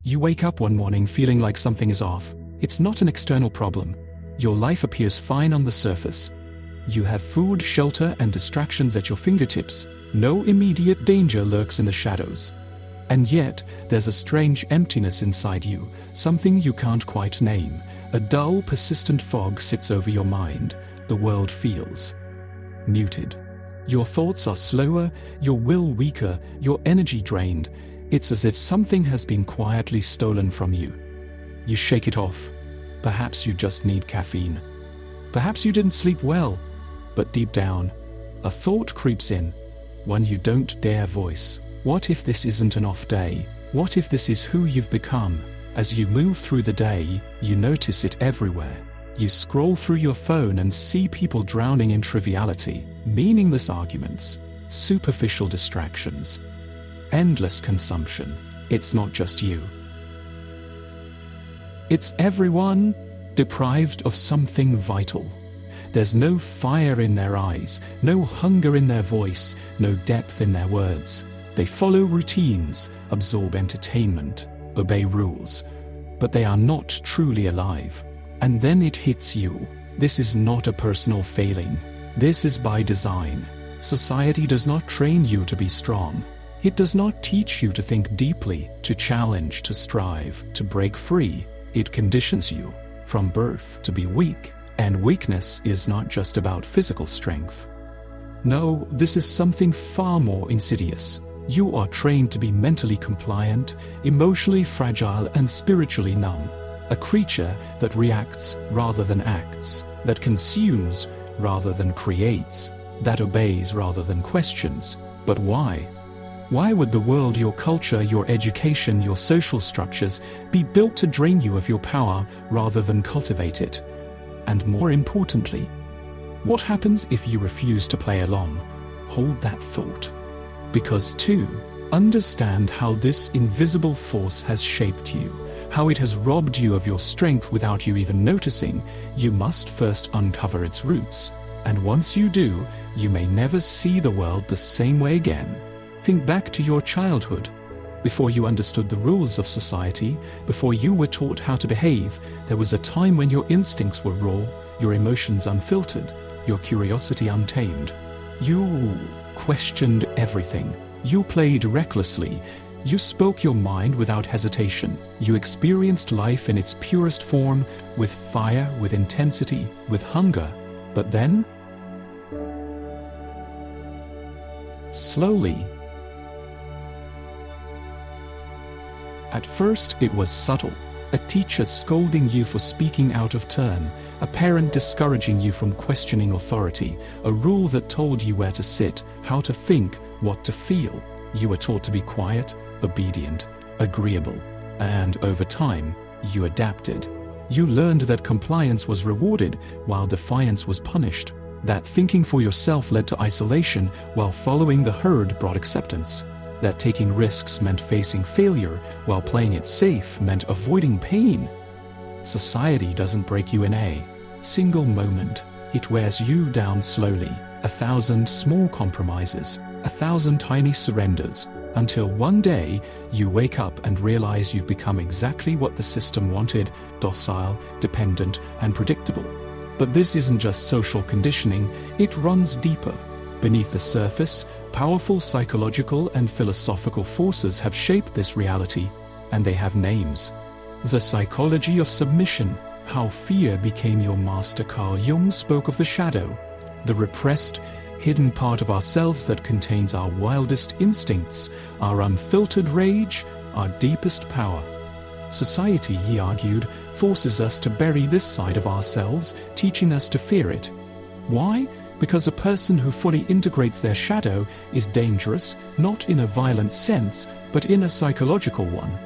You wake up one morning feeling like something is off. It's not an external problem. Your life appears fine on the surface. You have food, shelter, and distractions at your fingertips. No immediate danger lurks in the shadows. And yet, there's a strange emptiness inside you, something you can't quite name. A dull, persistent fog sits over your mind. The world feels muted. Your thoughts are slower, your will weaker, your energy drained. It's as if something has been quietly stolen from you. You shake it off. Perhaps you just need caffeine. Perhaps you didn't sleep well. But deep down, a thought creeps in, one you don't dare voice. What if this isn't an off day? What if this is who you've become? As you move through the day, you notice it everywhere. You scroll through your phone and see people drowning in triviality, meaningless arguments, superficial distractions, endless consumption. It's not just you. It's everyone deprived of something vital. There's no fire in their eyes, no hunger in their voice, no depth in their words. They follow routines, absorb entertainment, obey rules, but they are not truly alive. And then it hits you. This is not a personal failing. This is by design. Society does not train you to be strong. It does not teach you to think deeply, to challenge, to strive, to break free. It conditions you from birth to be weak. And weakness is not just about physical strength. No, this is something far more insidious. You are trained to be mentally compliant, emotionally fragile, and spiritually numb. A creature that reacts rather than acts, that consumes rather than creates, that obeys rather than questions. But why? Why would the world, your culture, your education, your social structures be built to drain you of your power rather than cultivate it? And more importantly, what happens if you refuse to play along? Hold that thought. Because to understand how this invisible force has shaped you, how it has robbed you of your strength without you even noticing, you must first uncover its roots. And once you do, you may never see the world the same way again. Think back to your childhood. Before you understood the rules of society, before you were taught how to behave, there was a time when your instincts were raw, your emotions unfiltered, your curiosity untamed. You questioned everything. You played recklessly. You spoke your mind without hesitation. You experienced life in its purest form, with fire, with intensity, with hunger. But then, slowly, at first it was subtle. A teacher scolding you for speaking out of turn, a parent discouraging you from questioning authority, a rule that told you where to sit, how to think, what to feel. You were taught to be quiet, obedient, agreeable, and over time, you adapted. You learned that compliance was rewarded while defiance was punished, that thinking for yourself led to isolation while following the herd brought acceptance, that taking risks meant facing failure while playing it safe meant avoiding pain. Society doesn't break you in a single moment. It wears you down slowly, 1,000 small compromises, 1,000 tiny surrenders, until one day you wake up and realize you've become exactly what the system wanted: docile, dependent, and predictable. But this isn't just social conditioning, it runs deeper. Beneath the surface, powerful psychological and philosophical forces have shaped this reality, and they have names. The psychology of submission, how fear became your master. Carl Jung spoke of the shadow, the repressed, hidden part of ourselves that contains our wildest instincts, our unfiltered rage, our deepest power. Society, he argued, forces us to bury this side of ourselves, teaching us to fear it. Why? Because a person who fully integrates their shadow is dangerous, not in a violent sense, but in a psychological one.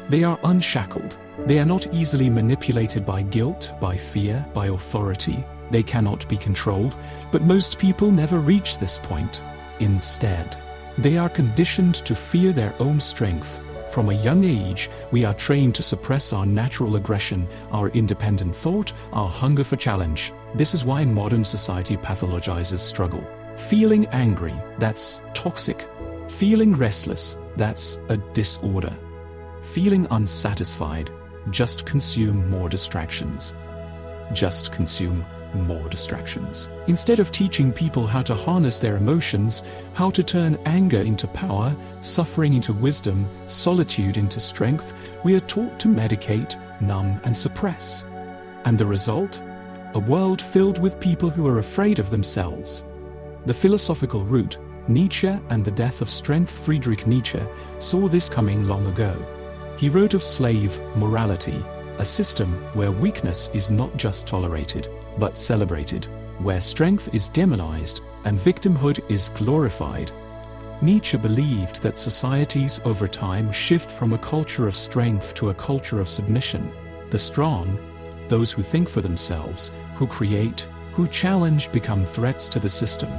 They are unshackled. They are not easily manipulated by guilt, by fear, by authority. They cannot be controlled, but most people never reach this point. Instead, they are conditioned to fear their own strength. From a young age, we are trained to suppress our natural aggression, our independent thought, our hunger for challenge. This is why modern society pathologizes struggle. Feeling angry, that's toxic. Feeling restless, that's a disorder. feeling unsatisfied, just consume more distractions. Just consume more distractions. Instead of teaching people how to harness their emotions, how to turn anger into power, suffering into wisdom, solitude into strength, we are taught to medicate, numb, and suppress. And the result? A world filled with people who are afraid of themselves. The philosophical root, Nietzsche and the death of strength. Friedrich Nietzsche saw this coming long ago. He wrote of slave morality, a system where weakness is not just tolerated, but celebrated, where strength is demonized and victimhood is glorified. Nietzsche believed that societies over time shift from a culture of strength to a culture of submission. The strong, those who think for themselves, who create, who challenge, become threats to the system.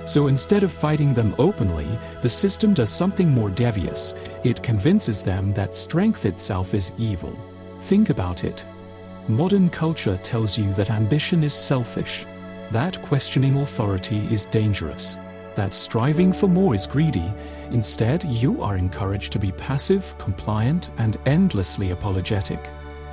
So instead of fighting them openly, the system does something more devious. It convinces them that strength itself is evil. Think about it. Modern culture tells you that ambition is selfish, that questioning authority is dangerous, that striving for more is greedy. Instead, you are encouraged to be passive, compliant, and endlessly apologetic.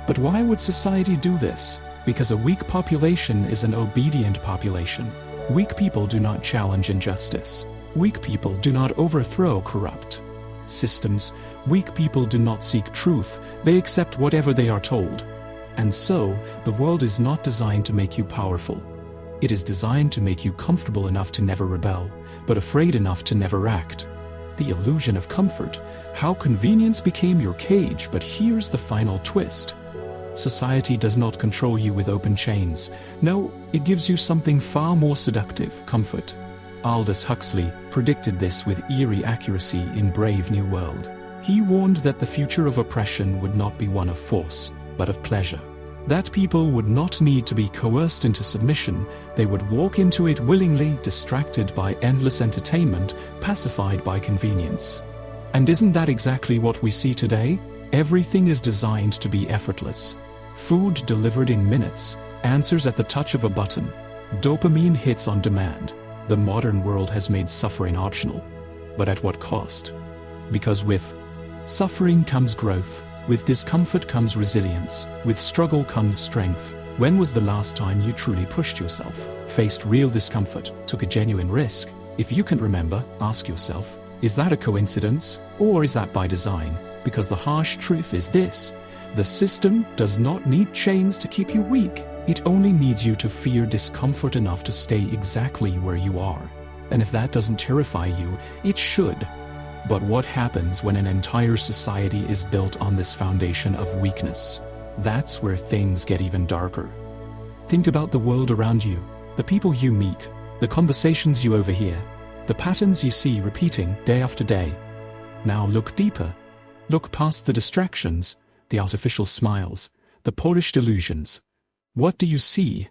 But why would society do this? Because a weak population is an obedient population. Weak people do not challenge injustice. Weak people do not overthrow corrupt systems. Weak people do not seek truth. They accept whatever they are told. And so, the world is not designed to make you powerful. It is designed to make you comfortable enough to never rebel, but afraid enough to never act. The illusion of comfort, how convenience became your cage. But here's the final twist. Society does not control you with open chains. No, it gives you something far more seductive: comfort. Aldous Huxley predicted this with eerie accuracy in Brave New World. He warned that the future of oppression would not be one of force, but of pleasure. That people would not need to be coerced into submission, they would walk into it willingly, distracted by endless entertainment, pacified by convenience. And isn't that exactly what we see today? Everything is designed to be effortless. Food delivered in minutes, answers at the touch of a button, dopamine hits on demand. The modern world has made suffering optional. But at what cost? Because with suffering comes growth, with discomfort comes resilience, with struggle comes strength. When was the last time you truly pushed yourself, faced real discomfort, took a genuine risk? If you can remember, ask yourself, is that a coincidence, or is that by design? Because the harsh truth is this: the system does not need chains to keep you weak. It only needs you to fear discomfort enough to stay exactly where you are. And if that doesn't terrify you, it should. But what happens when an entire society is built on this foundation of weakness? That's where things get even darker. Think about the world around you, the people you meet, the conversations you overhear, the patterns you see repeating day after day. Now look deeper. Look past the distractions, the artificial smiles, the polished illusions. What do you see?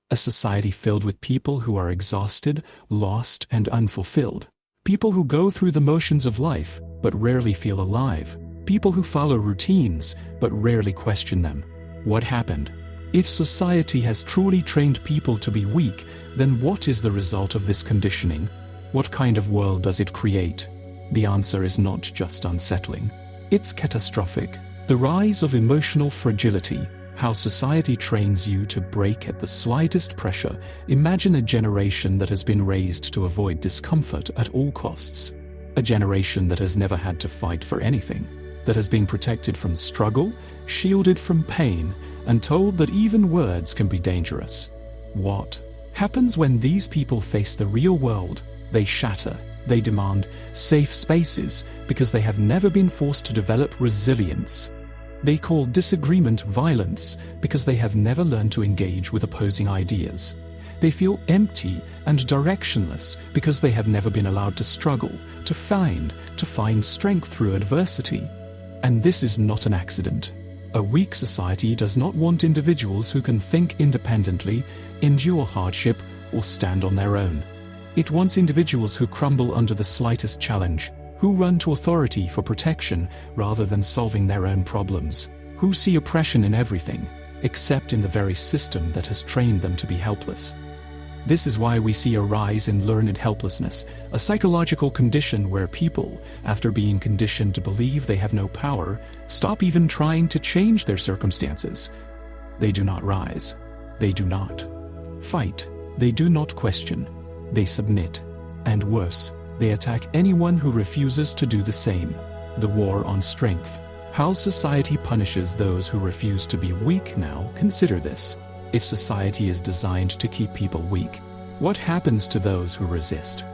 A society filled with people who are exhausted, lost, and unfulfilled. People who go through the motions of life, but rarely feel alive. People who follow routines, but rarely question them. What happened? If society has truly trained people to be weak, then what is the result of this conditioning? What kind of world does it create? The answer is not just unsettling. It's catastrophic. The rise of emotional fragility, how society trains you to break at the slightest pressure. Imagine a generation that has been raised to avoid discomfort at all costs. A generation that has never had to fight for anything, that has been protected from struggle, shielded from pain, and told that even words can be dangerous. What happens when these people face the real world? They shatter. They demand safe spaces because they have never been forced to develop resilience. They call disagreement violence because they have never learned to engage with opposing ideas. They feel empty and directionless because they have never been allowed to struggle, to find strength through adversity. And this is not an accident. A weak society does not want individuals who can think independently, endure hardship, or stand on their own. It wants individuals who crumble under the slightest challenge, who run to authority for protection rather than solving their own problems, who see oppression in everything, except in the very system that has trained them to be helpless. This is why we see a rise in learned helplessness, a psychological condition where people, after being conditioned to believe they have no power, stop even trying to change their circumstances. They do not rise. They do not fight. They do not question. They submit. And worse, they attack anyone who refuses to do the same. The war on strength. How society punishes those who refuse to be weak now, consider this. If society is designed to keep people weak, what happens to those who resist?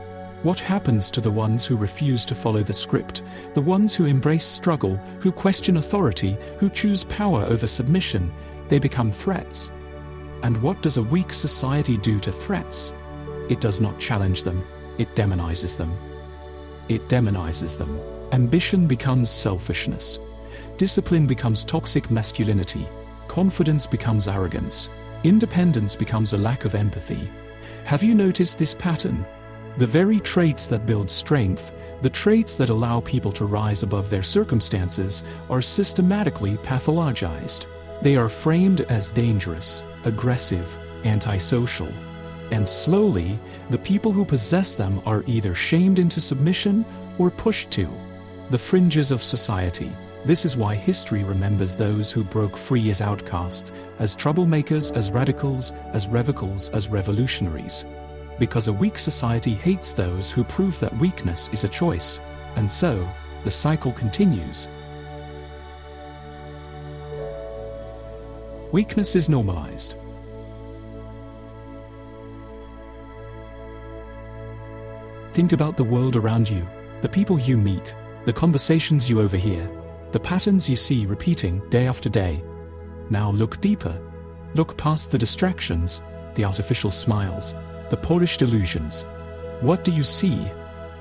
What happens to the ones who refuse to follow the script, the ones who embrace struggle, who question authority, who choose power over submission? They become threats. And what does a weak society do to threats? It does not challenge them, it demonizes them. It demonizes them. Ambition becomes selfishness. Discipline becomes toxic masculinity. Confidence becomes arrogance. Independence becomes a lack of empathy. Have you noticed this pattern? The very traits that build strength, the traits that allow people to rise above their circumstances, are systematically pathologized. They are framed as dangerous, aggressive, antisocial. And slowly, the people who possess them are either shamed into submission or pushed to the fringes of society. This is why history remembers those who broke free as outcasts, as troublemakers, as radicals, as revolutionaries. Because a weak society hates those who prove that weakness is a choice. And so, the cycle continues. Weakness is normalized. Think about the world around you, the people you meet, the conversations you overhear, the patterns you see repeating day after day. Now look deeper. Look past the distractions, the artificial smiles, the polished illusions. What do you see?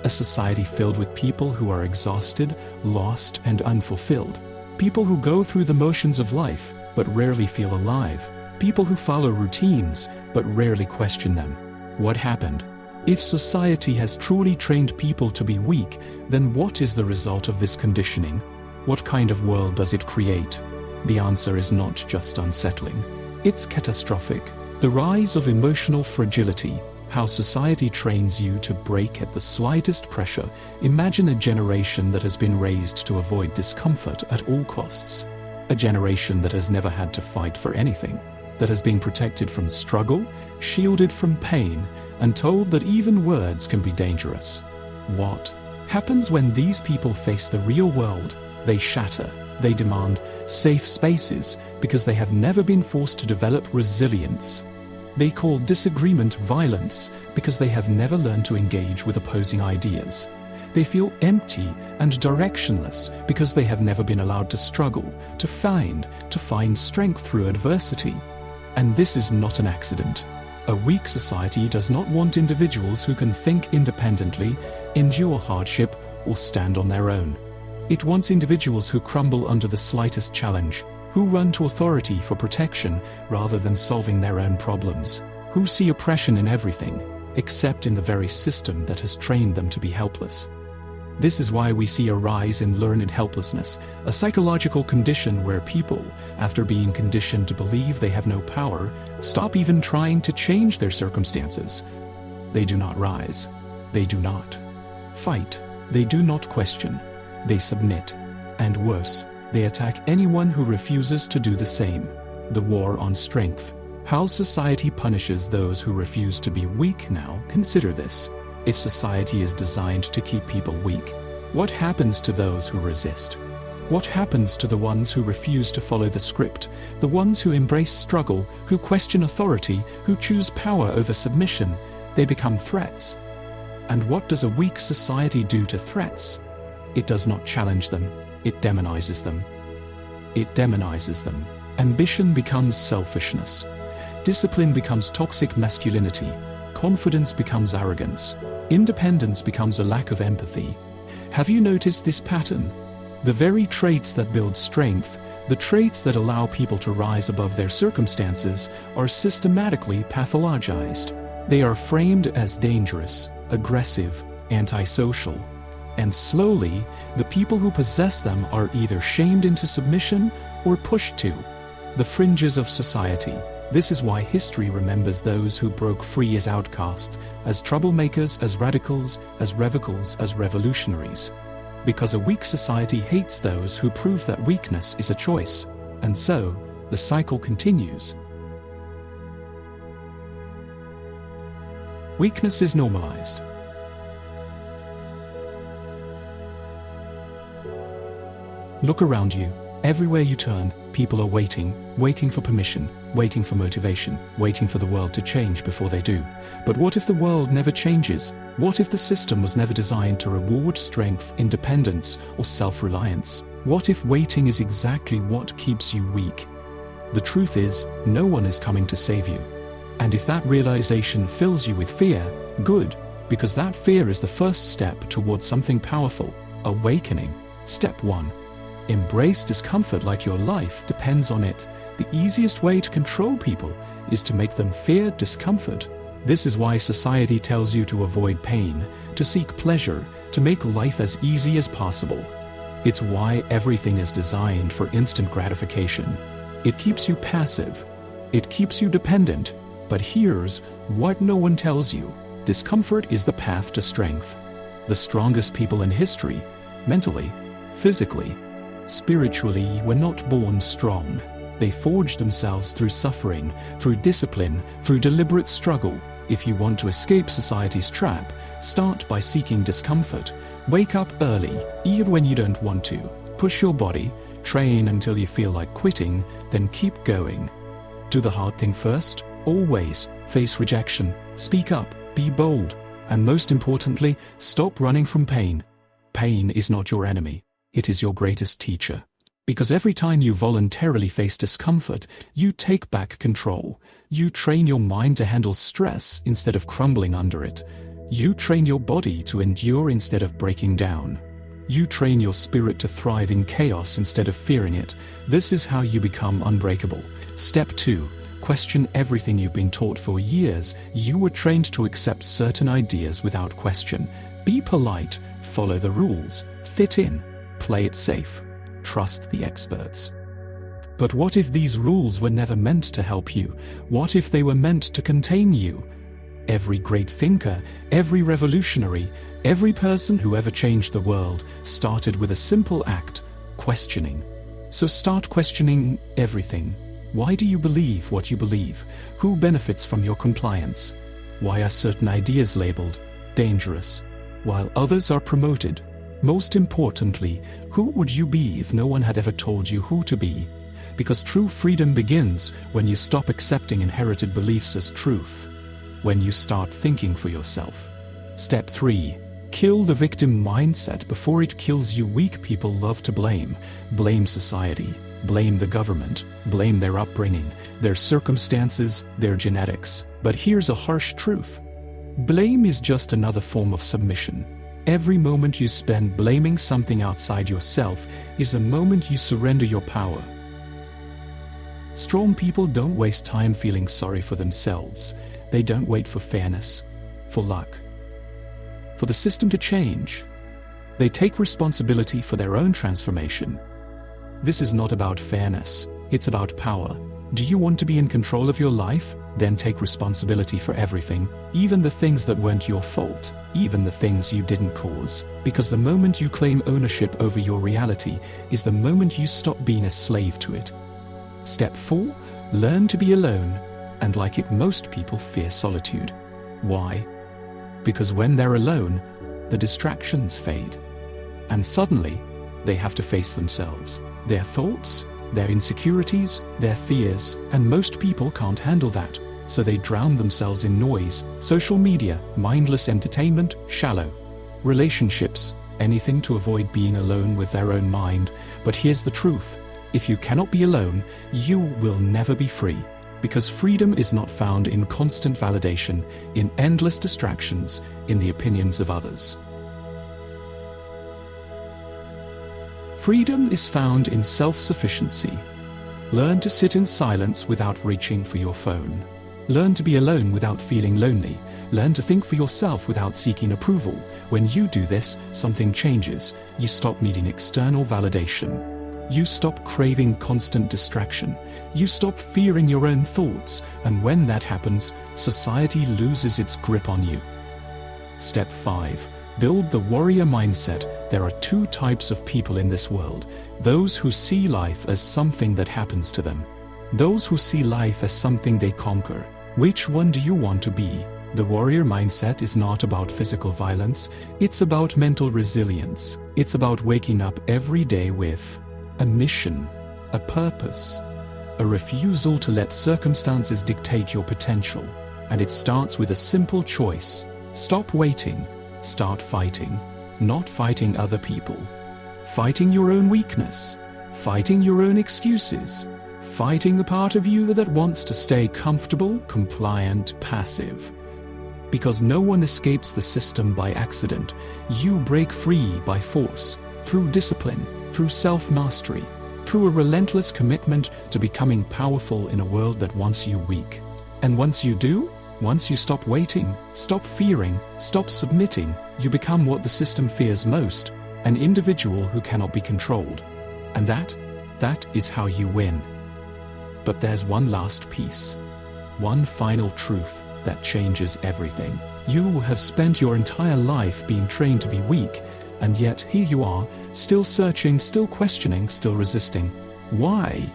A society filled with people who are exhausted, lost, and unfulfilled. People who go through the motions of life, but rarely feel alive. People who follow routines, but rarely question them. What happened? If society has truly trained people to be weak, then what is the result of this conditioning? What kind of world does it create? The answer is not just unsettling. It's catastrophic. The rise of emotional fragility, how society trains you to break at the slightest pressure. Imagine a generation that has been raised to avoid discomfort at all costs. A generation that has never had to fight for anything, that has been protected from struggle, shielded from pain, and told that even words can be dangerous. What happens when these people face the real world? They shatter. They demand safe spaces because they have never been forced to develop resilience. They call disagreement violence because they have never learned to engage with opposing ideas. They feel empty and directionless because they have never been allowed to struggle, to find strength through adversity. And this is not an accident. A weak society does not want individuals who can think independently, endure hardship, or stand on their own. It wants individuals who crumble under the slightest challenge, who run to authority for protection rather than solving their own problems, who see oppression in everything, except in the very system that has trained them to be helpless. This is why we see a rise in learned helplessness, a psychological condition where people, after being conditioned to believe they have no power, stop even trying to change their circumstances. They do not rise. They do not fight. They do not question. They submit. And worse, they attack anyone who refuses to do the same. The war on strength. How society punishes those who refuse to be weak now, consider this. If society is designed to keep people weak, what happens to those who resist? What happens to the ones who refuse to follow the script, the ones who embrace struggle, who question authority, who choose power over submission? They become threats. And what does a weak society do to threats? It does not challenge them, it demonizes them. It demonizes them. Ambition becomes selfishness. Discipline becomes toxic masculinity. Confidence becomes arrogance. Independence becomes a lack of empathy. Have you noticed this pattern? The very traits that build strength, the traits that allow people to rise above their circumstances, are systematically pathologized. They are framed as dangerous, aggressive, antisocial. And slowly, the people who possess them are either shamed into submission or pushed to the fringes of society. This is why history remembers those who broke free as outcasts, as troublemakers, as radicals, as revocals, as revolutionaries. Because a weak society hates those who prove that weakness is a choice, and so, the cycle continues. Weakness is normalized. Look around you. Everywhere you turn, people are waiting for permission, waiting for motivation, waiting for the world to change before they do. But what if the world never changes? What if the system was never designed to reward strength, independence, or self-reliance? What if waiting is exactly what keeps you weak? The truth is, no one is coming to save you. And if that realization fills you with fear, good, because that fear is the first step towards something powerful, awakening. Step 1. Embrace discomfort like your life depends on it. The easiest way to control people is to make them fear discomfort. This is why society tells you to avoid pain, to seek pleasure, to make life as easy as possible. It's why everything is designed for instant gratification. It keeps you passive. It keeps you dependent. But here's what no one tells you. Discomfort is the path to strength. The strongest people in history, mentally, physically, spiritually, were not born strong. They forged themselves through suffering, through discipline, through deliberate struggle. If you want to escape society's trap, start by seeking discomfort. Wake up early, even when you don't want to. Push your body, train until you feel like quitting, then keep going. Do the hard thing first. Always face rejection. Speak up, be bold, and most importantly, stop running from pain. Pain is not your enemy. It is your greatest teacher. Because every time you voluntarily face discomfort, you take back control. You train your mind to handle stress instead of crumbling under it. You train your body to endure instead of breaking down. You train your spirit to thrive in chaos instead of fearing it. This is how you become unbreakable. Step 2. Question everything you've been taught for years. You were trained to accept certain ideas without question. Be polite, follow the rules, fit in. Play it safe. Trust the experts. But what if these rules were never meant to help you? What if they were meant to contain you? Every great thinker, every revolutionary, every person who ever changed the world started with a simple act: questioning. So start questioning everything. Why do you believe what you believe? Who benefits from your compliance? Why are certain ideas labeled dangerous, while others are promoted? Most importantly, who would you be if no one had ever told you who to be? Because true freedom begins when you stop accepting inherited beliefs as truth. When you start thinking for yourself. Step 3. Kill the victim mindset before it kills you. Weak people love to blame. Blame society. Blame the government. Blame their upbringing, their circumstances, their genetics. But here's a harsh truth. Blame is just another form of submission. Every moment you spend blaming something outside yourself is a moment you surrender your power. Strong people don't waste time feeling sorry for themselves. They don't wait for fairness, for luck, for the system to change. They take responsibility for their own transformation. This is not about fairness, it's about power. Do you want to be in control of your life? Then take responsibility for everything, even the things that weren't your fault, even the things you didn't cause. Because the moment you claim ownership over your reality is the moment you stop being a slave to it. Step 4. Learn to be alone, and like it, most people fear solitude. Why? Because when they're alone, the distractions fade. And suddenly, they have to face themselves, their thoughts, their insecurities, their fears, and most people can't handle that. So they drown themselves in noise, social media, mindless entertainment, shallow relationships, anything to avoid being alone with their own mind. But here's the truth. If you cannot be alone, you will never be free. Because freedom is not found in constant validation, in endless distractions, in the opinions of others. Freedom is found in self-sufficiency. Learn to sit in silence without reaching for your phone. Learn to be alone without feeling lonely. Learn to think for yourself without seeking approval. When you do this, something changes. You stop needing external validation. You stop craving constant distraction. You stop fearing your own thoughts, and when that happens, society loses its grip on you. Step 5. Build the warrior mindset. There are two types of people in this world: those who see life as something that happens to them, those who see life as something they conquer. Which one do you want to be? The warrior mindset is not about physical violence, it's about mental resilience. It's about waking up every day with a mission, a purpose, a refusal to let circumstances dictate your potential. And it starts with a simple choice: stop waiting, start fighting. Not fighting other people, fighting your own weakness, fighting your own excuses, fighting the part of you that wants to stay comfortable, compliant, passive. Because no one escapes the system by accident. You break free by force, through discipline, through self-mastery, through a relentless commitment to becoming powerful in a world that wants you weak. And once you do, once you stop waiting, stop fearing, stop submitting, you become what the system fears most: an individual who cannot be controlled. And that is how you win. But there's one last piece, one final truth that changes everything. You have spent your entire life being trained to be weak, and yet here you are, still searching, still questioning, still resisting. Why?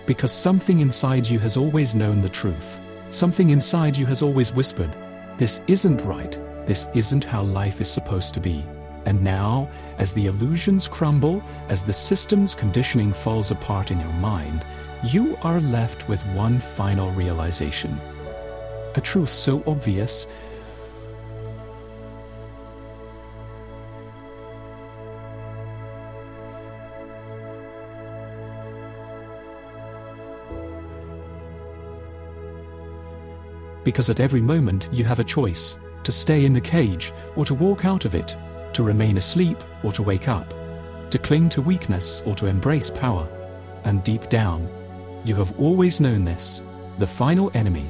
Because something inside you has always known the truth. Something inside you has always whispered, this isn't right, this isn't how life is supposed to be. And now, as the illusions crumble, as the system's conditioning falls apart in your mind, you are left with one final realization. A truth so obvious, because at every moment you have a choice: to stay in the cage or to walk out of it, to remain asleep or to wake up, to cling to weakness or to embrace power. And deep down, you have always known this: the final enemy,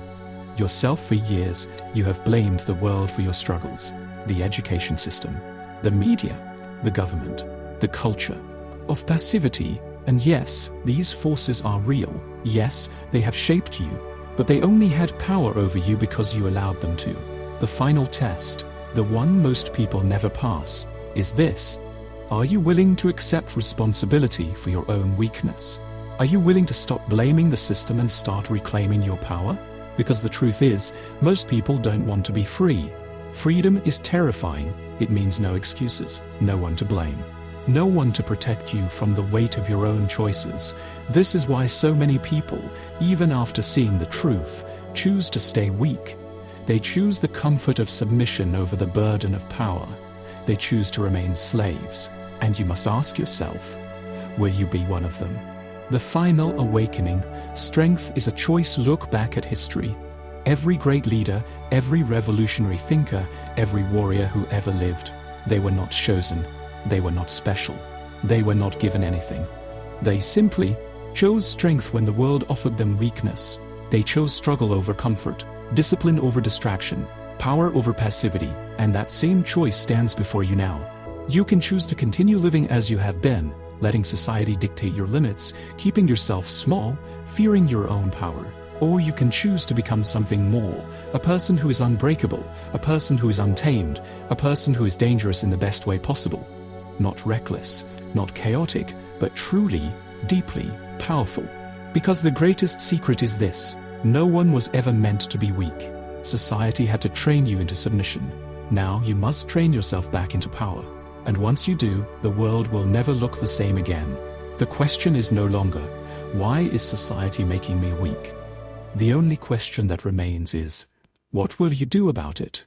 yourself. For years, you have blamed the world for your struggles: the education system, the media, the government, the culture of passivity. And yes, these forces are real. Yes, they have shaped you, but they only had power over you because you allowed them to. The final test, the one most people never pass, is this: are you willing to accept responsibility for your own weakness? Are you willing to stop blaming the system and start reclaiming your power? Because the truth is, most people don't want to be free. Freedom is terrifying. It means no excuses, no one to blame, no one to protect you from the weight of your own choices. This is why so many people, even after seeing the truth, choose to stay weak. They choose the comfort of submission over the burden of power. They choose to remain slaves. And you must ask yourself, will you be one of them? The final awakening. Strength is a choice. Look back at history. Every great leader, every revolutionary thinker, every warrior who ever lived, they were not chosen. They were not special. They were not given anything. They simply chose strength when the world offered them weakness. They chose struggle over comfort, discipline over distraction, power over passivity, and that same choice stands before you now. You can choose to continue living as you have been, letting society dictate your limits, keeping yourself small, fearing your own power. Or you can choose to become something more, a person who is unbreakable, a person who is untamed, a person who is dangerous in the best way possible. Not reckless, not chaotic, but truly, deeply powerful. Because the greatest secret is this: no one was ever meant to be weak. Society had to train you into submission. Now you must train yourself back into power. And once you do, the world will never look the same again. The question is no longer, why is society making me weak? The only question that remains is, what will you do about it?